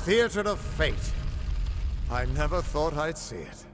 Theater of fate. I never thought I'd see it.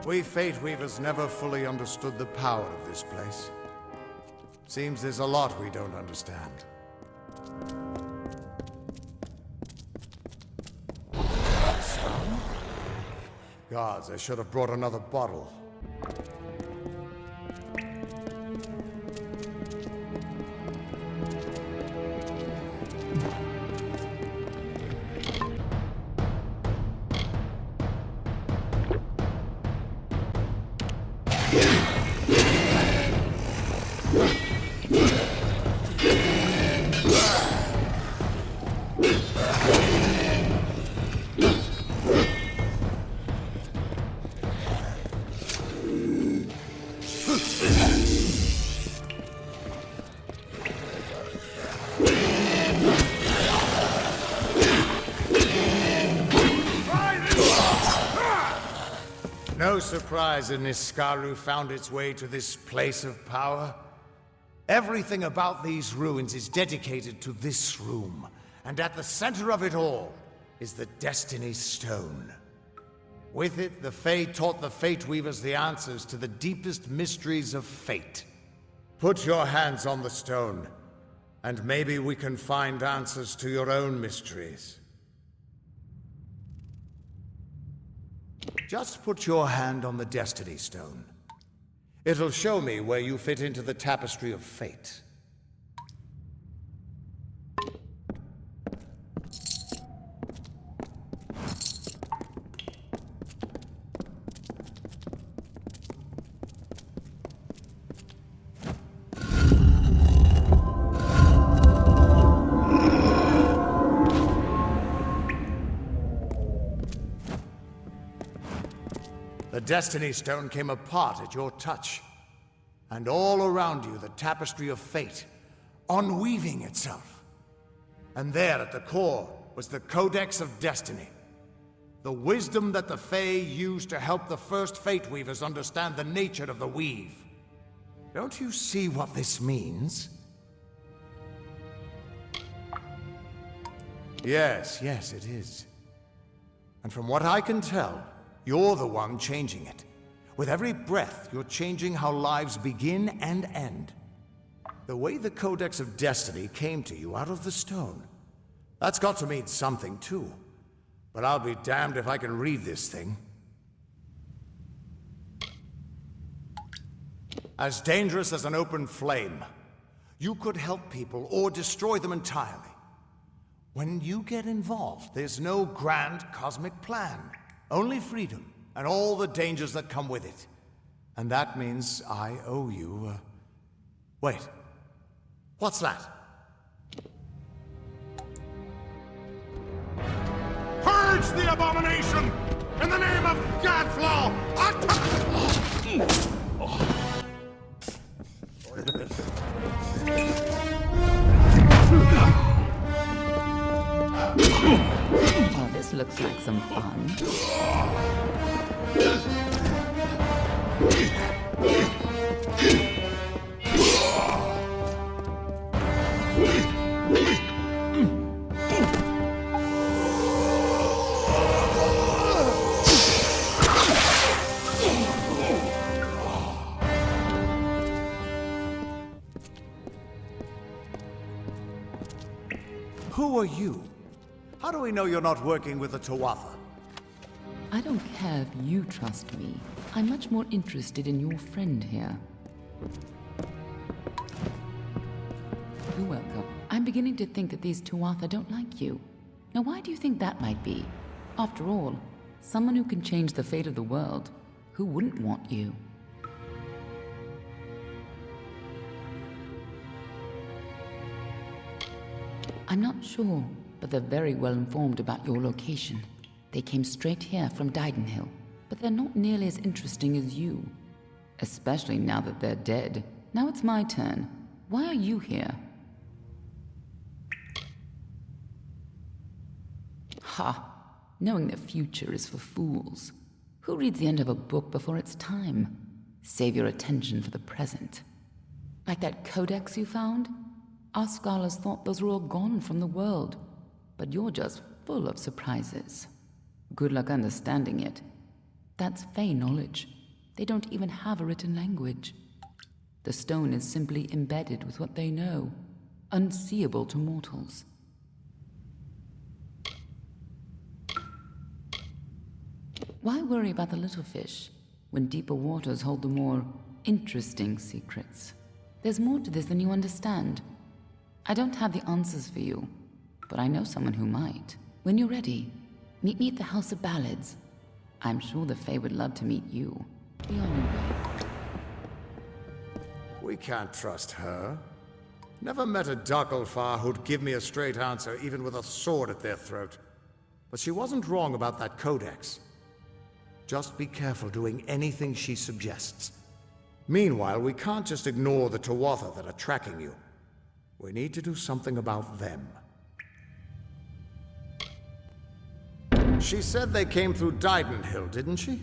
We Fate Weavers never fully understood the power of this place. Seems there's a lot we don't understand. Stone? Gods, I should have brought another bottle. No surprise that Niskaru found its way to this place of power. Everything about these ruins is dedicated to this room, and at the center of it all is the Destiny Stone. With it, the Fae taught the Fate Weavers the answers to the deepest mysteries of fate. Put your hands on the stone, and maybe we can find answers to your own mysteries. Just put your hand on the Destiny Stone. It'll show me where you fit into the tapestry of fate. The Destiny Stone came apart at your touch. And all around you, the tapestry of fate, unweaving itself. And there at the core was the Codex of Destiny. The wisdom that the Fae used to help the first Fate Weavers understand the nature of the weave. Don't you see what this means? Yes, it is. And from what I can tell, you're the one changing it. With every breath, you're changing how lives begin and end. The way the Codex of Destiny came to you out of the stone. That's got to mean something, too. But I'll be damned if I can read this thing. As dangerous as an open flame. You could help people or destroy them entirely. When you get involved, there's no grand cosmic plan. Only freedom, and all the dangers that come with it. And that means I owe you, Wait. What's that? Purge the abomination! In the name of Godflaw! Oh, this looks like some fun. Who are you? How do we know you're not working with the Tuatha? I don't care if you trust me. I'm much more interested in your friend here. You're welcome. I'm beginning to think that these Tuatha don't like you. Now, why do you think that might be? After all, someone who can change the fate of the world, who wouldn't want you? I'm not sure, but they're very well informed about your location. They came straight here from Didenhill, but they're not nearly as interesting as you. Especially now that they're dead. Now it's my turn. Why are you here? Ha! Knowing the future is for fools. Who reads the end of a book before it's time? Save your attention for the present. Like that codex you found? Our scholars thought those were all gone from the world, but you're just full of surprises. Good luck understanding it. That's Fae knowledge. They don't even have a written language. The stone is simply embedded with what they know, unseeable to mortals. Why worry about the little fish, when deeper waters hold the more interesting secrets? There's more to this than you understand. I don't have the answers for you, but I know someone who might. When you're ready, meet me at the House of Ballads. I'm sure the Fae would love to meet you. Be on your way. We can't trust her. Never met a Dokkalfar who'd give me a straight answer, even with a sword at their throat. But she wasn't wrong about that codex. Just be careful doing anything she suggests. Meanwhile, we can't just ignore the Tuatha that are tracking you. We need to do something about them. She said they came through Didenhill, didn't she?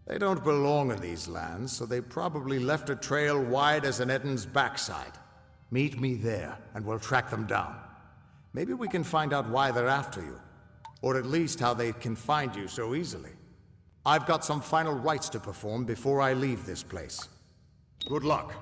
They don't belong in these lands, so they probably left a trail wide as an Eden's backside. Meet me there, and we'll track them down. Maybe we can find out why they're after you. Or at least how they can find you so easily. I've got some final rites to perform before I leave this place. Good luck.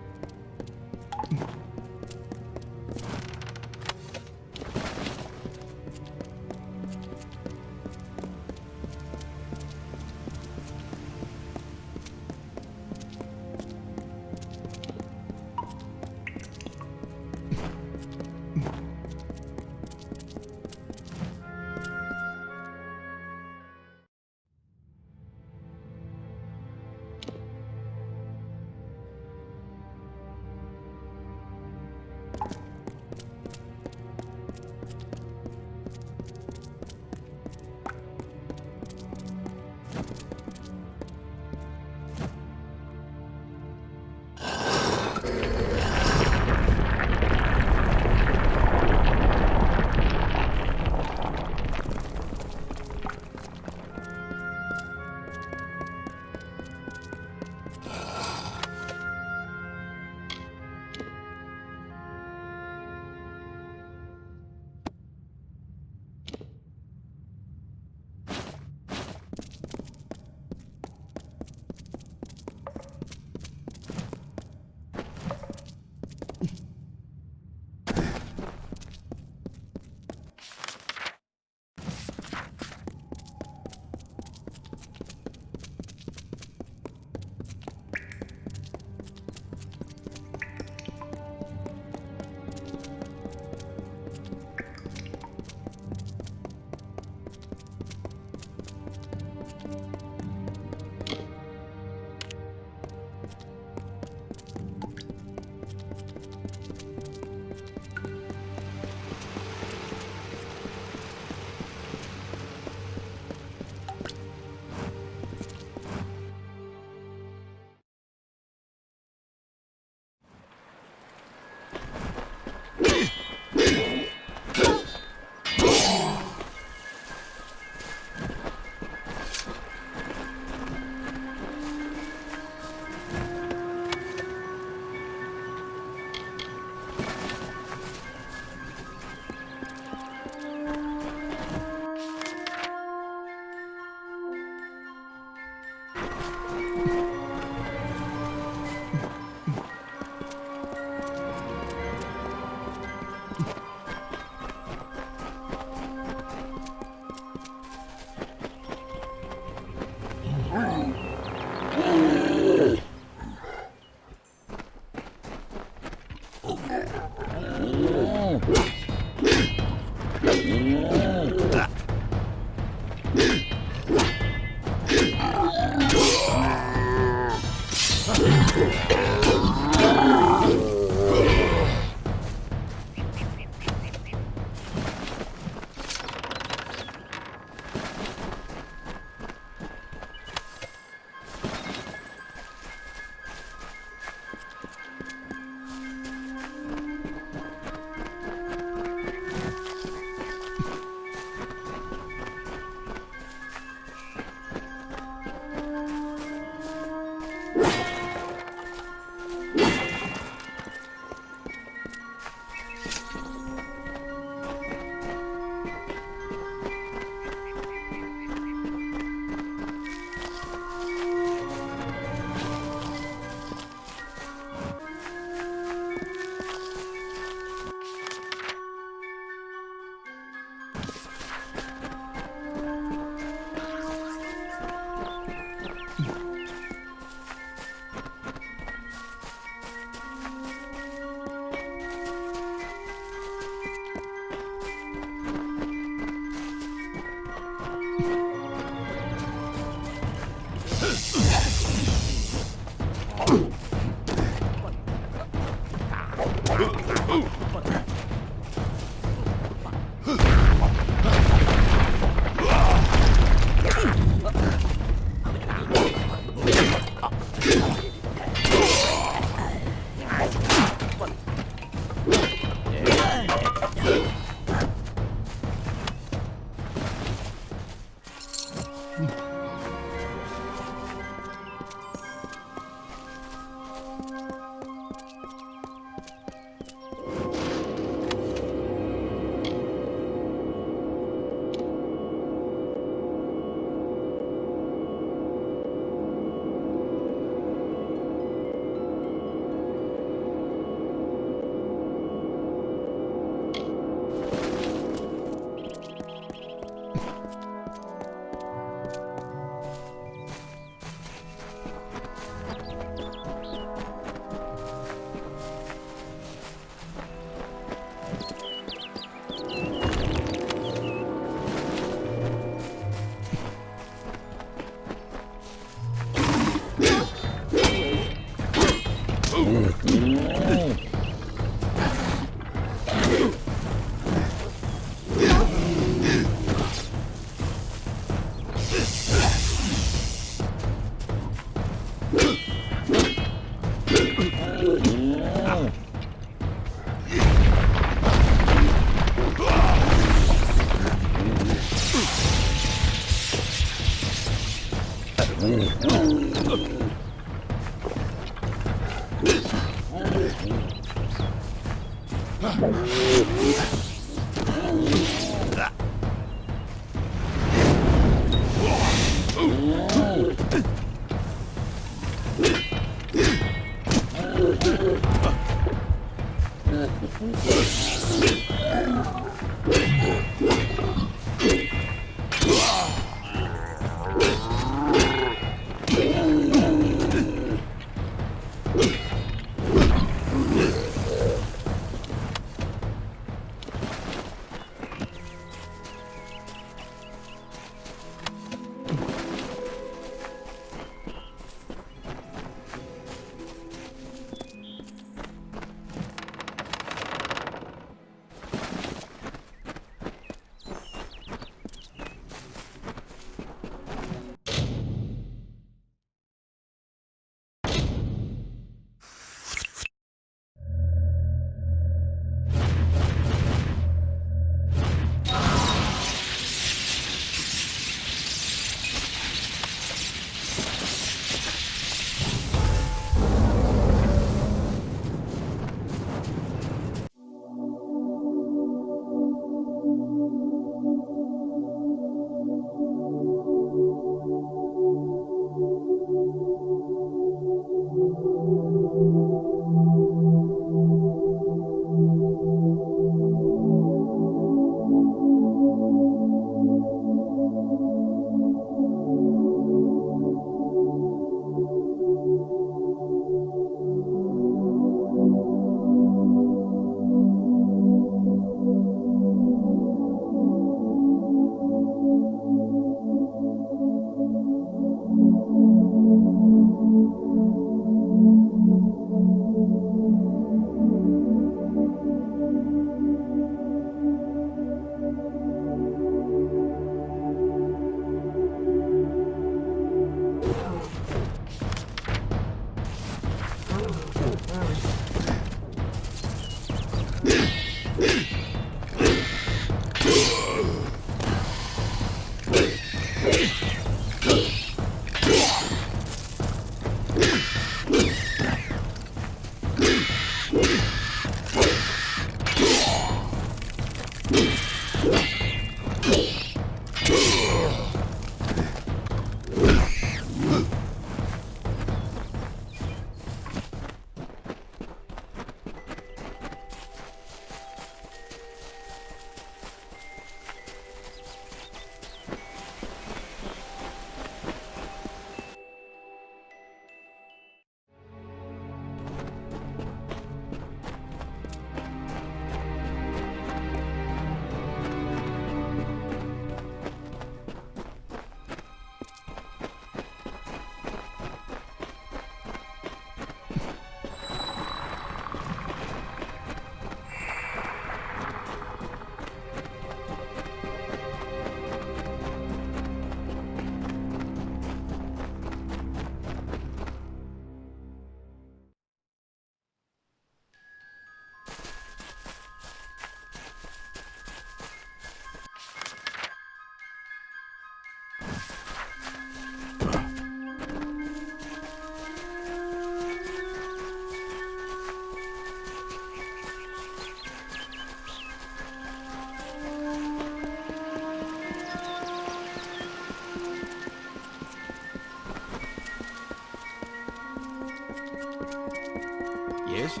Yes?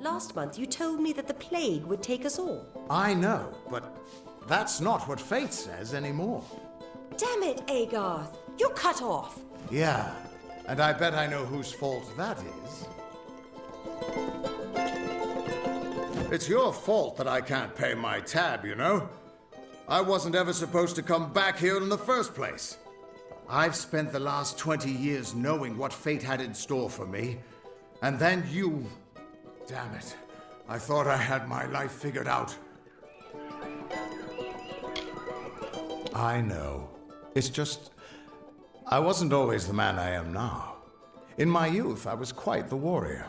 Last month you told me that the plague would take us all. I know, but that's not what fate says anymore. Damn it, Agarth! You're cut off! Yeah, and I bet I know whose fault that is. It's your fault that I can't pay my tab, you know? I wasn't ever supposed to come back here in the first place. I've spent the last 20 years knowing what fate had in store for me, and then you... Damn it. I thought I had my life figured out. I know. It's just... I wasn't always the man I am now. In my youth, I was quite the warrior.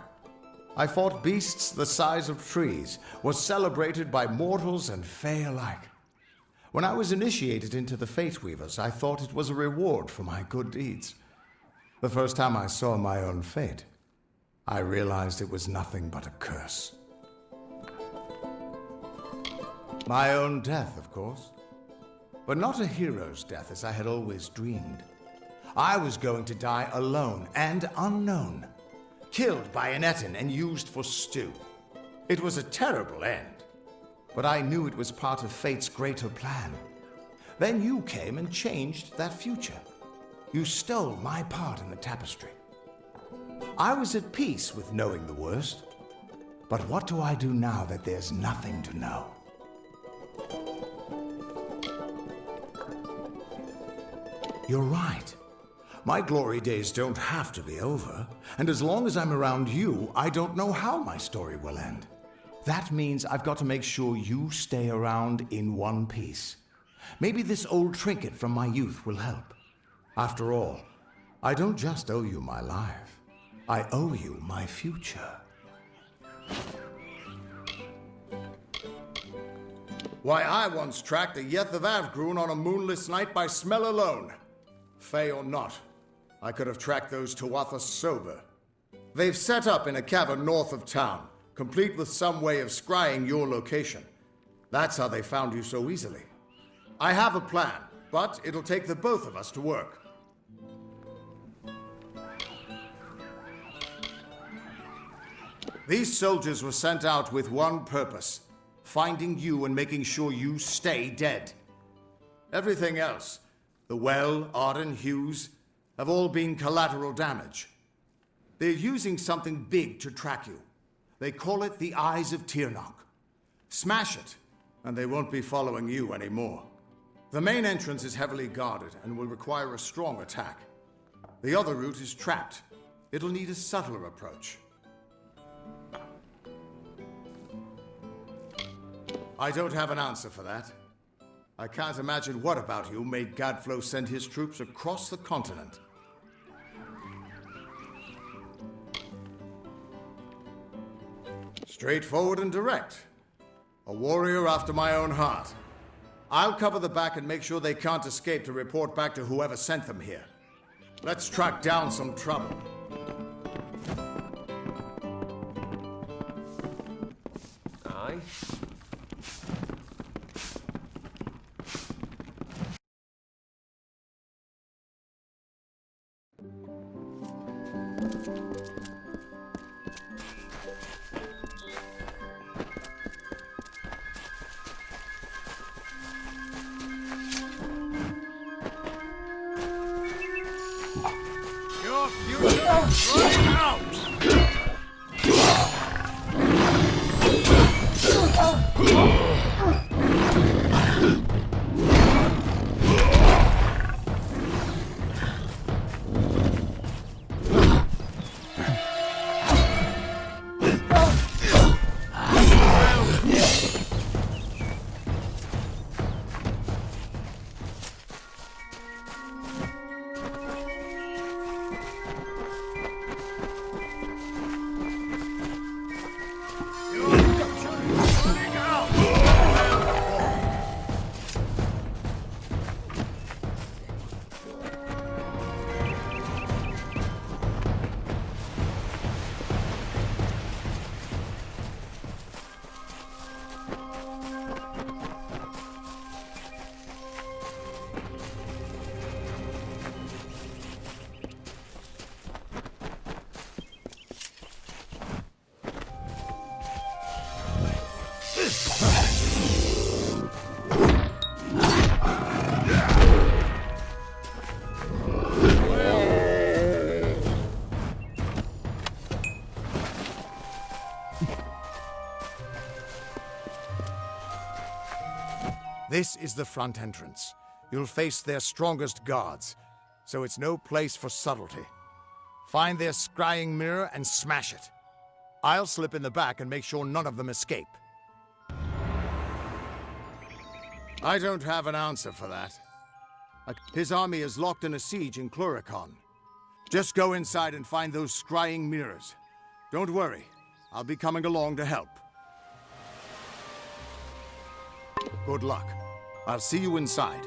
I fought beasts the size of trees, was celebrated by mortals and fae alike. When I was initiated into the Fate Weavers, I thought it was a reward for my good deeds. The first time I saw my own fate, I realized it was nothing but a curse. My own death, of course. But not a hero's death as I had always dreamed. I was going to die alone and unknown, killed by an Etin and used for stew. It was a terrible end, but I knew it was part of fate's greater plan. Then you came and changed that future. You stole my part in the tapestry. I was at peace with knowing the worst, but what do I do now that there's nothing to know? You're right. My glory days don't have to be over, and as long as I'm around you, I don't know how my story will end. That means I've got to make sure you stay around in one piece. Maybe this old trinket from my youth will help. After all, I don't just owe you my life. I owe you my future. Why, I once tracked a Yeth of Avgrun on a moonless night by smell alone. Fey or not, I could have tracked those Tuatha sober. They've set up in a cavern north of town, complete with some way of scrying your location. That's how they found you so easily. I have a plan, but it'll take the both of us to work. These soldiers were sent out with one purpose: finding you and making sure you stay dead. Everything else, the Well, Arden, Hugues, have all been collateral damage. They're using something big to track you. They call it the Eyes of Tirnoch. Smash it, and they won't be following you anymore. The main entrance is heavily guarded and will require a strong attack. The other route is trapped. It'll need a subtler approach. I don't have an answer for that. I can't imagine what about you made Godflow send his troops across the continent. Straightforward and direct. A warrior after my own heart. I'll cover the back and make sure they can't escape to report back to whoever sent them here. Let's track down some trouble. Aye. Your future is running out! This is the front entrance. You'll face their strongest guards, so it's no place for subtlety. Find their scrying mirror and smash it. I'll slip in the back and make sure none of them escape. I don't have an answer for that. His army is locked in a siege in Cluricon. Just go inside and find those scrying mirrors. Don't worry, I'll be coming along to help. Good luck. I'll see you inside.